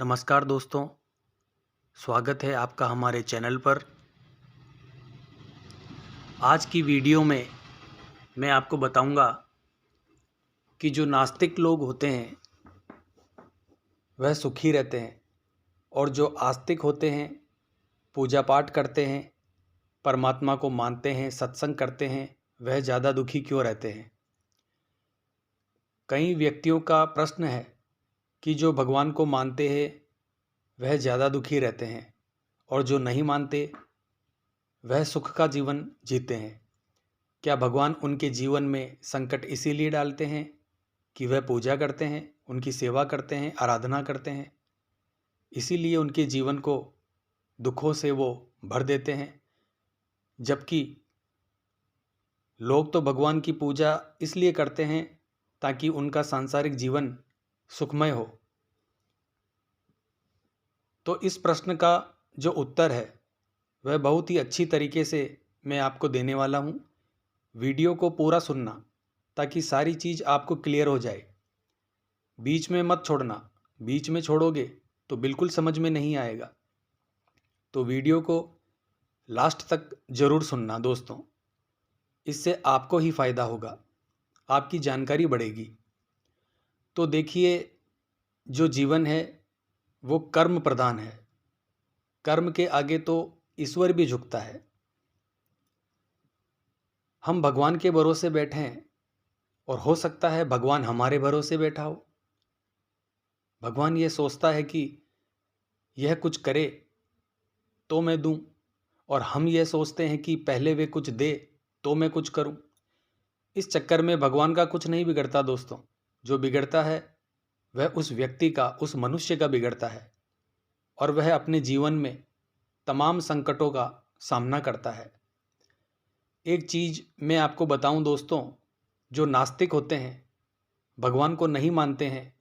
नमस्कार दोस्तों, स्वागत है आपका हमारे चैनल पर। आज की वीडियो में मैं आपको बताऊंगा कि जो नास्तिक लोग होते हैं वह सुखी रहते हैं और जो आस्तिक होते हैं, पूजा पाठ करते हैं, परमात्मा को मानते हैं, सत्संग करते हैं, वह ज़्यादा दुखी क्यों रहते हैं। कई व्यक्तियों का प्रश्न है कि जो भगवान को मानते हैं वह ज़्यादा दुखी रहते हैं और जो नहीं मानते वह सुख का जीवन जीते हैं। क्या भगवान उनके जीवन में संकट इसीलिए डालते हैं कि वह पूजा करते हैं, उनकी सेवा करते हैं, आराधना करते हैं, इसीलिए उनके जीवन को दुखों से वो भर देते हैं। जबकि लोग तो भगवान की पूजा इसलिए करते हैं ताकि उनका सांसारिक जीवन सुखमय हो। तो इस प्रश्न का जो उत्तर है वह बहुत ही अच्छी तरीके से मैं आपको देने वाला हूँ। वीडियो को पूरा सुनना ताकि सारी चीज़ आपको क्लियर हो जाए। बीच में मत छोड़ना, बीच में छोड़ोगे तो बिल्कुल समझ में नहीं आएगा। तो वीडियो को लास्ट तक ज़रूर सुनना दोस्तों, इससे आपको ही फ़ायदा होगा, आपकी जानकारी बढ़ेगी। तो देखिए, जो जीवन है वो कर्म प्रधान है। कर्म के आगे तो ईश्वर भी झुकता है। हम भगवान के भरोसे बैठे हैं और हो सकता है भगवान हमारे भरोसे बैठा हो। भगवान ये सोचता है कि यह कुछ करे तो मैं दूं, और हम ये सोचते हैं कि पहले वे कुछ दे तो मैं कुछ करूं। इस चक्कर में भगवान का कुछ नहीं बिगड़ता दोस्तों। जो बिगड़ता है वह उस व्यक्ति का, उस मनुष्य का बिगड़ता है, और वह अपने जीवन में तमाम संकटों का सामना करता है। एक चीज़ मैं आपको बताऊं दोस्तों, जो नास्तिक होते हैं, भगवान को नहीं मानते हैं,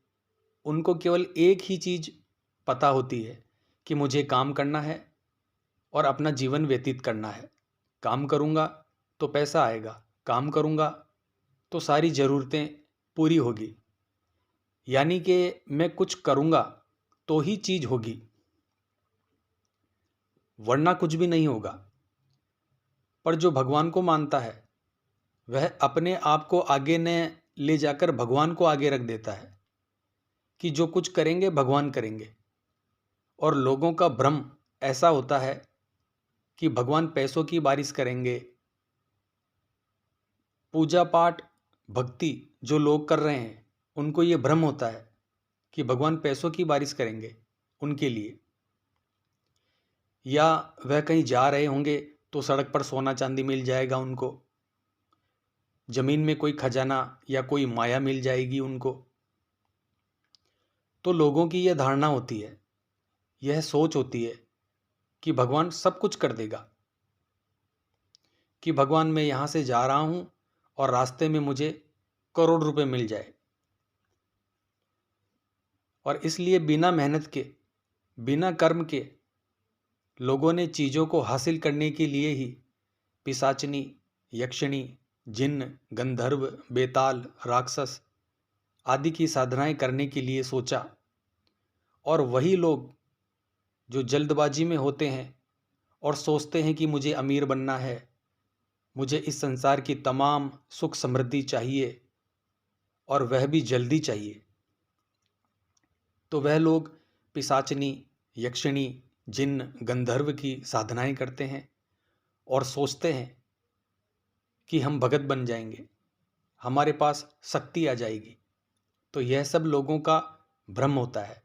उनको केवल एक ही चीज़ पता होती है कि मुझे काम करना है और अपना जीवन व्यतीत करना है। काम करूँगा तो पैसा आएगा, काम करूँगा तो सारी ज़रूरतें पूरी होगी। यानी कि मैं कुछ करूँगा तो ही चीज़ होगी, वरना कुछ भी नहीं होगा। पर जो भगवान को मानता है वह अपने आप को आगे न ले जाकर भगवान को आगे रख देता है कि जो कुछ करेंगे भगवान करेंगे। और लोगों का भ्रम ऐसा होता है कि भगवान पैसों की बारिश करेंगे। पूजा पाठ, भक्ति जो लोग कर रहे हैं उनको ये भ्रम होता है कि भगवान पैसों की बारिश करेंगे उनके लिए, या वह कहीं जा रहे होंगे तो सड़क पर सोना चांदी मिल जाएगा उनको, जमीन में कोई खजाना या कोई माया मिल जाएगी उनको। तो लोगों की यह धारणा होती है, यह सोच होती है कि भगवान सब कुछ कर देगा, कि भगवान मैं यहाँ से जा रहा हूँ और रास्ते में मुझे करोड़ रुपए मिल जाए। और इसलिए बिना मेहनत के, बिना कर्म के लोगों ने चीज़ों को हासिल करने के लिए ही पिशाचनी, यक्षिणी, जिन्न, गंधर्व, बेताल, राक्षस आदि की साधनाएं करने के लिए सोचा। और वही लोग जो जल्दबाजी में होते हैं और सोचते हैं कि मुझे अमीर बनना है, मुझे इस संसार की तमाम सुख समृद्धि चाहिए और वह भी जल्दी चाहिए, तो वह लोग पिशाचनी, यक्षिणी, जिन्न, गंधर्व की साधनाएं करते हैं और सोचते हैं कि हम भगत बन जाएंगे, हमारे पास शक्ति आ जाएगी। तो यह सब लोगों का भ्रम होता है।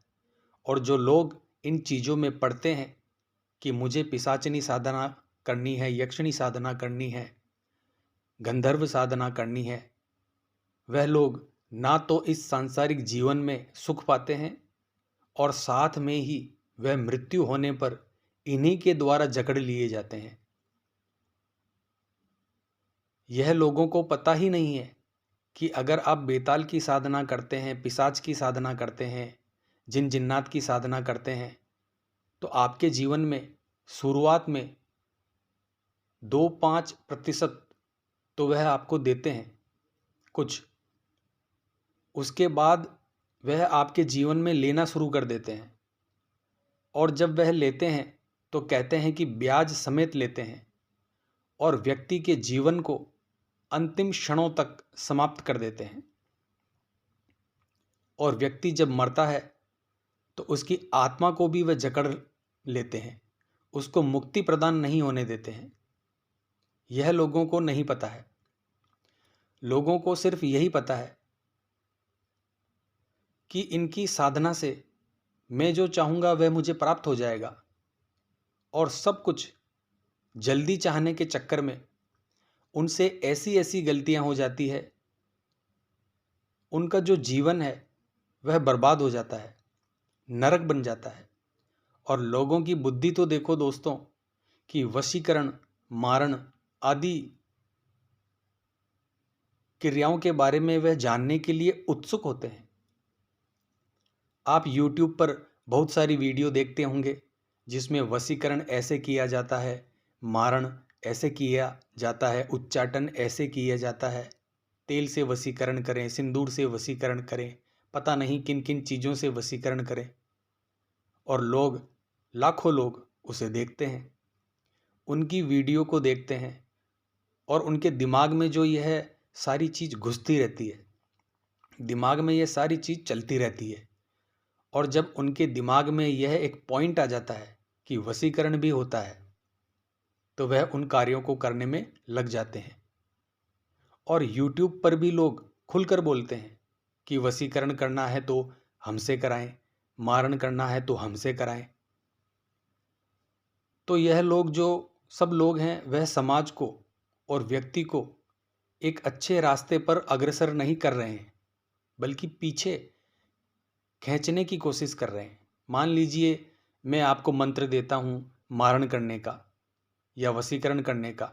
और जो लोग इन चीज़ों में पढ़ते हैं कि मुझे पिशाचनी साधना करनी है, यक्षिणी साधना करनी है, गंधर्व साधना करनी है, वह लोग ना तो इस सांसारिक जीवन में सुख पाते हैं और साथ में ही वह मृत्यु होने पर इन्हीं के द्वारा जकड़ लिए जाते हैं। यह लोगों को पता ही नहीं है कि अगर आप बेताल की साधना करते हैं, पिशाच की साधना करते हैं, जिन जिन्नात की साधना करते हैं, तो आपके जीवन में शुरुआत में 2-5% तो वह आपको देते हैं कुछ, उसके बाद वह आपके जीवन में लेना शुरू कर देते हैं। और जब वह लेते हैं तो कहते हैं कि ब्याज समेत लेते हैं और व्यक्ति के जीवन को अंतिम क्षणों तक समाप्त कर देते हैं। और व्यक्ति जब मरता है तो उसकी आत्मा को भी वह जकड़ लेते हैं, उसको मुक्ति प्रदान नहीं होने देते हैं। यह लोगों को नहीं पता है। लोगों को सिर्फ यही पता है कि इनकी साधना से मैं जो चाहूँगा वह मुझे प्राप्त हो जाएगा, और सब कुछ जल्दी चाहने के चक्कर में उनसे ऐसी ऐसी गलतियां हो जाती है, उनका जो जीवन है वह बर्बाद हो जाता है, नरक बन जाता है। और लोगों की बुद्धि तो देखो दोस्तों कि वशीकरण, मारण आदि क्रियाओं के बारे में वह जानने के लिए उत्सुक होते हैं। आप YouTube पर बहुत सारी वीडियो देखते होंगे जिसमें वशीकरण ऐसे किया जाता है, मारण ऐसे किया जाता है, उच्चाटन ऐसे किया जाता है, तेल से वशीकरण करें, सिंदूर से वशीकरण करें, पता नहीं किन किन चीज़ों से वशीकरण करें। और लोग, लाखों लोग उसे देखते हैं, उनकी वीडियो को देखते हैं, और उनके दिमाग में जो यह सारी चीज़ घुसती रहती है, दिमाग में यह सारी चीज़ चलती रहती है। और जब उनके दिमाग में यह एक पॉइंट आ जाता है कि वशीकरण भी होता है, तो वह उन कार्यों को करने में लग जाते हैं। और YouTube पर भी लोग खुलकर बोलते हैं कि वशीकरण करना है तो हमसे कराएं, मारण करना है तो हमसे कराएं। तो यह लोग, जो सब लोग हैं, वह समाज को और व्यक्ति को एक अच्छे रास्ते पर अग्रसर नहीं कर रहे हैं, बल्कि पीछे खींचने की कोशिश कर रहे हैं। मान लीजिए मैं आपको मंत्र देता हूं मारण करने का या वशीकरण करने का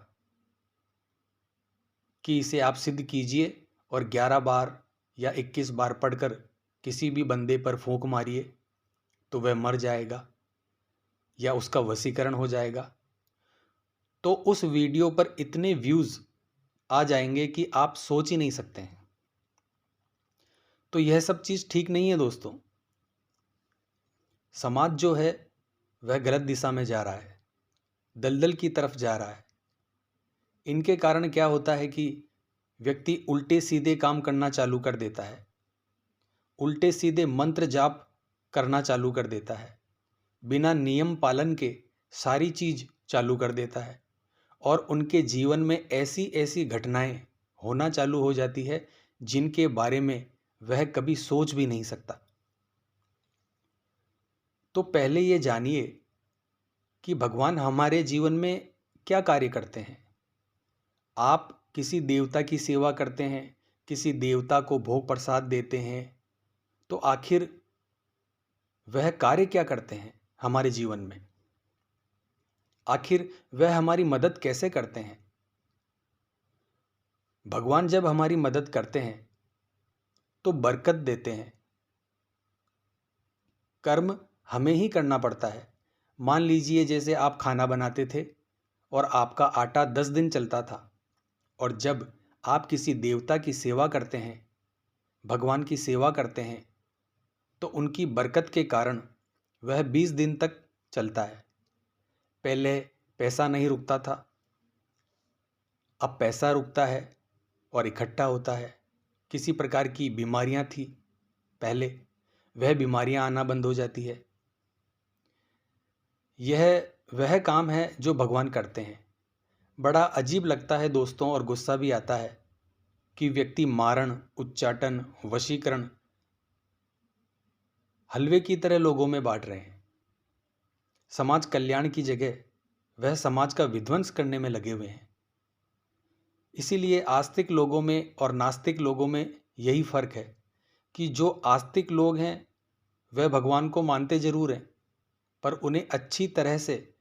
कि इसे आप सिद्ध कीजिए और 11 बार या 21 बार पढ़कर किसी भी बंदे पर फूंक मारिए तो वह मर जाएगा या उसका वशीकरण हो जाएगा। तो उस वीडियो पर इतने व्यूज़ आ जाएंगे कि आप सोच ही नहीं सकते हैं। तो यह सब चीज़ ठीक नहीं है दोस्तों। समाज जो है वह गलत दिशा में जा रहा है, दलदल की तरफ जा रहा है। इनके कारण क्या होता है कि व्यक्ति उल्टे सीधे काम करना चालू कर देता है, उल्टे सीधे मंत्र जाप करना चालू कर देता है, बिना नियम पालन के सारी चीज़ चालू कर देता है, और उनके जीवन में ऐसी ऐसी घटनाएं होना चालू हो जाती है जिनके बारे में वह कभी सोच भी नहीं सकता। तो पहले ये जानिए कि भगवान हमारे जीवन में क्या कार्य करते हैं। आप किसी देवता की सेवा करते हैं, किसी देवता को भोग प्रसाद देते हैं, तो आखिर वह कार्य क्या करते हैं हमारे जीवन में? आखिर वह हमारी मदद कैसे करते हैं? भगवान जब हमारी मदद करते हैं तो बरकत देते हैं। कर्म हमें ही करना पड़ता है। मान लीजिए जैसे आप खाना बनाते थे और आपका आटा 10 दिन चलता था, और जब आप किसी देवता की सेवा करते हैं, भगवान की सेवा करते हैं, तो उनकी बरकत के कारण वह 20 दिन तक चलता है। पहले पैसा नहीं रुकता था, अब पैसा रुकता है और इकट्ठा होता है। किसी प्रकार की बीमारियां थी पहले, वह बीमारियां आना बंद हो जाती है। यह वह काम है जो भगवान करते हैं। बड़ा अजीब लगता है दोस्तों, और गुस्सा भी आता है कि व्यक्ति मारण, उच्चाटन, वशीकरण हलवे की तरह लोगों में बांट रहे हैं। समाज कल्याण की जगह वह समाज का विध्वंस करने में लगे हुए हैं। इसीलिए आस्तिक लोगों में और नास्तिक लोगों में यही फर्क है कि जो आस्तिक लोग हैं वह भगवान को मानते जरूर हैं, पर उन्हें अच्छी तरह से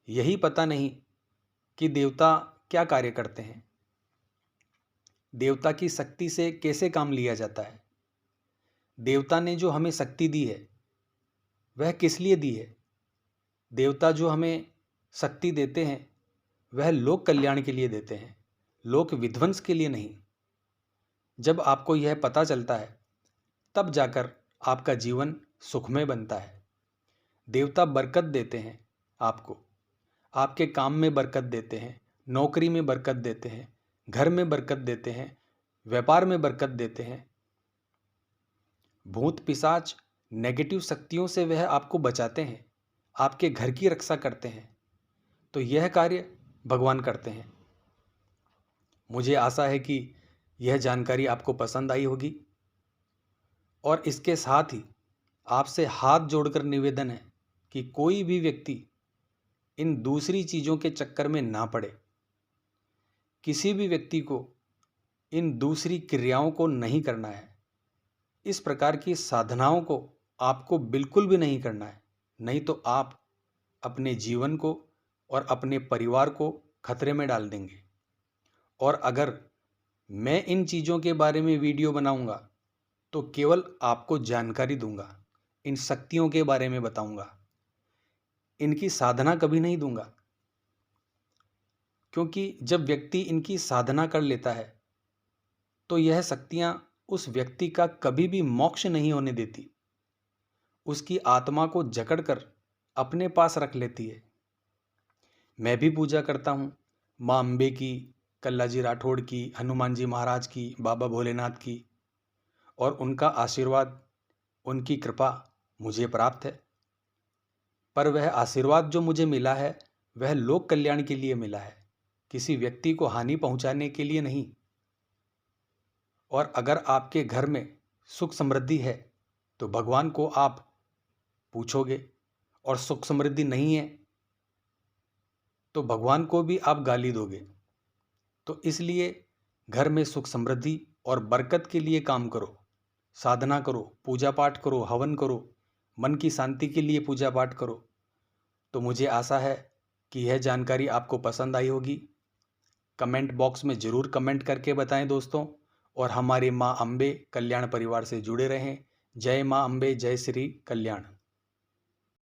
यही पता नहीं कि देवता क्या कार्य करते हैं, देवता की शक्ति से कैसे काम लिया जाता है, देवता ने जो हमें शक्ति दी है वह किस लिए दी है। देवता जो हमें शक्ति देते हैं वह लोक कल्याण के लिए देते हैं, लोक विध्वंस के लिए नहीं। जब आपको यह पता चलता है तब जाकर आपका जीवन सुखमय बनता है। देवता बरकत देते हैं आपको, आपके काम में बरकत देते हैं, नौकरी में बरकत देते हैं, घर में बरकत देते हैं, व्यापार में बरकत देते हैं। भूत पिशाच नेगेटिव शक्तियों से वह आपको बचाते हैं, आपके घर की रक्षा करते हैं। तो यह कार्य भगवान करते हैं। मुझे आशा है कि यह जानकारी आपको पसंद आई होगी और इसके साथ ही आपसे हाथ जोड़कर निवेदन है कि कोई भी व्यक्ति इन दूसरी चीज़ों के चक्कर में ना पड़े। किसी भी व्यक्ति को इन दूसरी क्रियाओं को नहीं करना है। इस प्रकार की साधनाओं को आपको बिल्कुल भी नहीं करना है, नहीं तो आप अपने जीवन को और अपने परिवार को खतरे में डाल देंगे। और अगर मैं इन चीज़ों के बारे में वीडियो बनाऊंगा तो केवल आपको जानकारी दूंगा, इन शक्तियों के बारे में बताऊंगा, इनकी साधना कभी नहीं दूंगा। क्योंकि जब व्यक्ति इनकी साधना कर लेता है तो यह शक्तियां उस व्यक्ति का कभी भी मोक्ष नहीं होने देती, उसकी आत्मा को जकड़कर अपने पास रख लेती है। मैं भी पूजा करता हूँ माँ अम्बे की, कल्लाजी राठौड़ की, हनुमान जी महाराज की, बाबा भोलेनाथ की, और उनका आशीर्वाद, उनकी कृपा मुझे प्राप्त है। पर वह आशीर्वाद जो मुझे मिला है वह लोक कल्याण के लिए मिला है, किसी व्यक्ति को हानि पहुंचाने के लिए नहीं। और अगर आपके घर में सुख समृद्धि है तो भगवान को आप पूछोगे, और सुख समृद्धि नहीं है तो भगवान को भी आप गाली दोगे। तो इसलिए घर में सुख समृद्धि और बरकत के लिए काम करो, साधना करो, पूजा पाठ करो, हवन करो, मन की शांति के लिए पूजा पाठ करो। तो मुझे आशा है कि यह जानकारी आपको पसंद आई होगी। कमेंट बॉक्स में ज़रूर कमेंट करके बताएं दोस्तों, और हमारे माँ अम्बे कल्याण परिवार से जुड़े रहें। जय माँ अम्बे, जय श्री कल्याण।